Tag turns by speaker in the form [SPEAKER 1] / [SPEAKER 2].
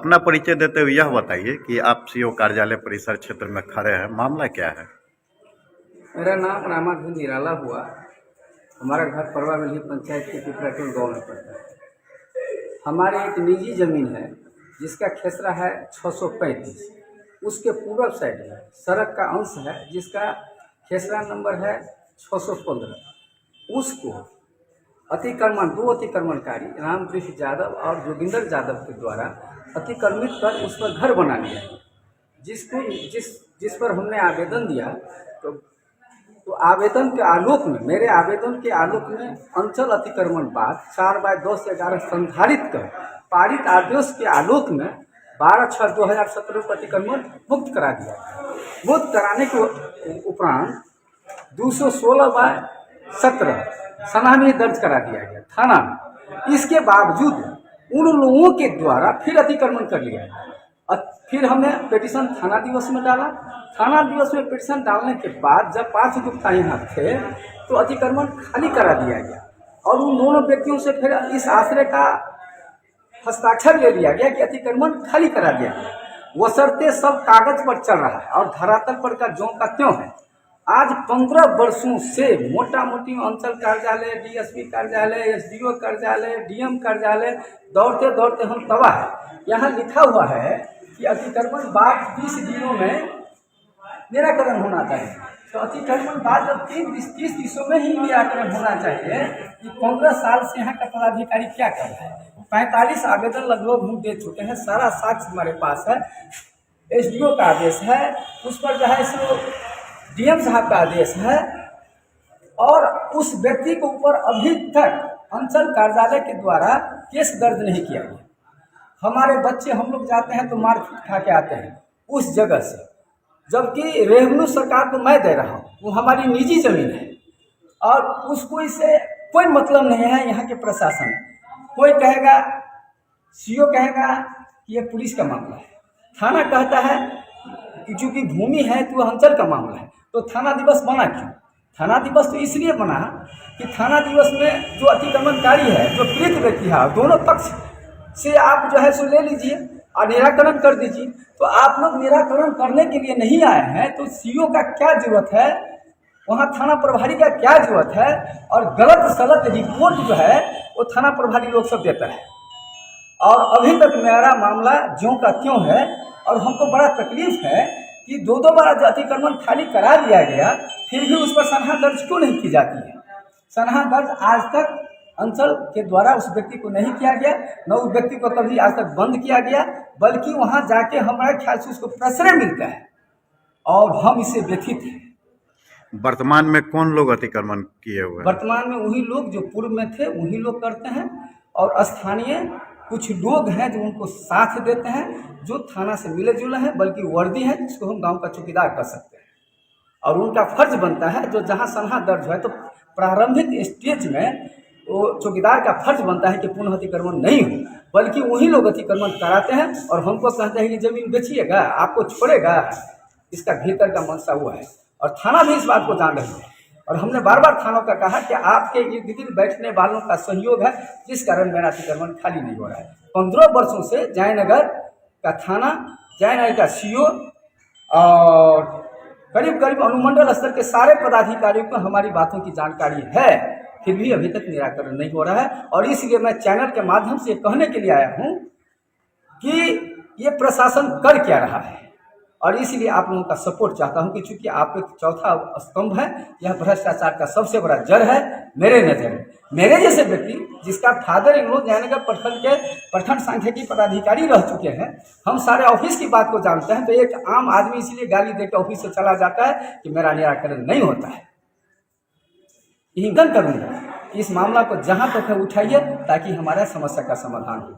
[SPEAKER 1] अपना परिचय देते हुए यह बताइए कि आप सीओ कार्यालय परिसर क्षेत्र में खड़े हैं, मामला क्या है?
[SPEAKER 2] मेरा नाम रामाधन निराला हुआ। हमारा घर परवा में ही पंचायत के पिपराटोल गाँव में पड़ता है। हमारी एक निजी ज़मीन है जिसका खेसरा है 635। उसके पूर्व साइड में सड़क का अंश है जिसका खेसरा नंबर है 615। उसको दो अतिक्रमणकारी रामकृष्ण यादव और जोगिंदर यादव के द्वारा अतिक्रमित कर उस पर घर बना लिया है, जिस पर हमने आवेदन दिया। तो आवेदन के आलोक में, मेरे आवेदन के आलोक में अंचल अतिक्रमण बाद 4/10/11 संधारित कर पारित आदेश के आलोक में 12/6/2017 को अतिक्रमण मुक्त करा दिया। मुक्त कराने के उपरांत 216/17 सना में दर्ज करा दिया गया थाना में। इसके बावजूद उन लोगों के द्वारा फिर अतिक्रमण कर लिया गया। फिर हमने पिटीशन थाना दिवस में डाला। थाना दिवस में पिटीशन डालने के बाद जब 5 गुप्ता यहाँ थे तो अतिक्रमण खाली करा दिया गया और उन दोनों व्यक्तियों से फिर इस आश्रय का हस्ताक्षर ले लिया गया कि अतिक्रमण खाली करा दिया गया। वशर्ते सब कागज पर चल रहा है और धरातल पर का ज्यों का त्यों है। आज 15 वर्षों से मोटा मोटी अंचल कार्यालय, डीएसपी कार्यालय, एसडीओ कार्यालय, डीएम कार्यालय दौड़ते दौड़ते हम तबाह है। यहाँ लिखा हुआ है कि अतिक्रमण बाद 20 दिनों में निराकरण होना चाहिए। तो अतिक्रमण बाद जब 30 दिनों में ही निराकरण होना चाहिए कि 15 साल से यहाँ का पदाधिकारी क्या कर रहा है। 45 आवेदन लगभग हम दे चुके हैं, सारा साक्ष्य हमारे पास है। एसडीओ का आदेश है, उस पर जो है सो डीएम साहब का आदेश है और उस व्यक्ति के ऊपर अभी तक अंचल कार्यालय के द्वारा केस दर्ज नहीं किया गया। हमारे बच्चे, हम लोग जाते हैं तो मारपीट खा के आते हैं उस जगह से, जबकि रेवेन्यू सरकार को मैं दे रहा हूँ, वो हमारी निजी ज़मीन है और उसको इससे कोई मतलब नहीं है। यहाँ के प्रशासन, कोई कहेगा, सीओ कहेगा कि ये पुलिस का मामला है, थाना कहता है कि चूँकि भूमि है तो वह अंचल का मामला है। तो थाना दिवस बना क्यों? थाना दिवस तो इसलिए बना कि थाना दिवस में जो अतिक्रमणकारी है, जो पीड़ित व्यक्ति है, दोनों पक्ष से आप जो है सो ले लीजिए और निराकरण कर दीजिए। तो आप लोग निराकरण करने के लिए नहीं आए हैं तो सीओ का क्या जरूरत है, वहाँ थाना प्रभारी का क्या जरूरत है? और गलत सलत रिपोर्ट जो है वो थाना प्रभारी लोग सब देता है और अभी तक मेरा मामला ज्यों का त्यों है। और हमको बड़ा तकलीफ है कि 2 बार जो अतिक्रमण खाली करा दिया गया फिर भी उस पर सनहा दर्ज क्यों नहीं की जाती है। सनहा दर्ज आज तक अंचल के द्वारा उस व्यक्ति को नहीं किया गया, न उस व्यक्ति को कभी आज तक बंद किया गया, बल्कि वहाँ जाके हमारे ख्याल से उसको प्रश्रय मिलता है और हम इससे व्यथित हैं।
[SPEAKER 1] वर्तमान में कौन लोग अतिक्रमण किए हुए हैं?
[SPEAKER 2] वर्तमान में वही लोग जो पूर्व में थे वही लोग करते हैं और स्थानीय कुछ लोग हैं जो उनको साथ देते हैं, जो थाना से मिले जुले हैं, बल्कि वर्दी है जिसको हम गांव का चौकीदार कर सकते हैं। और उनका फर्ज बनता है, जो जहां सनहा दर्ज है तो प्रारंभिक स्टेज में वो चौकीदार का फर्ज बनता है कि पुनः अतिक्रमण नहीं हो, बल्कि वही लोग अतिक्रमण कराते हैं और हमको कहते हैं कि जमीन बेचिएगा, आपको छोड़ेगा। इसका भीतर का मंशा हुआ है और थाना भी इस बात को जान रही है। और हमने बार बार थानों का कहा कि आपके इर्द गिर्द बैठने वालों का सहयोग है जिस कारण मेरा अतिक्रमण खाली नहीं हो रहा है। 15 वर्षों से जयनगर का थाना, जयनगर का सीओ और करीब करीब अनुमंडल स्तर के सारे पदाधिकारियों को हमारी बातों की जानकारी है, फिर भी अभी तक निराकरण नहीं हो रहा है। और इसलिए मैं चैनल के माध्यम से कहने के लिए आया हूँ कि ये प्रशासन कर क्या रहा है और इसलिए आप लोगों का सपोर्ट चाहता हूं कि चूंकि आप एक चौथा स्तंभ है, यह भ्रष्टाचार का सबसे बड़ा जड़ है मेरे नज़र में। मेरे जैसे व्यक्ति जिसका फादर इन लोग जयनगर प्रखंड के प्रखंड सांख्यिकी पदाधिकारी रह चुके हैं, हम सारे ऑफिस की बात को जानते हैं। तो एक आम आदमी इसलिए गाली देकर ऑफिस से चला जाता है कि मेरा निराकरण नहीं होता है। हिंगन करूँगा इस मामला को जहाँ तक है उठाइए ताकि हमारा समस्या का समाधान हो।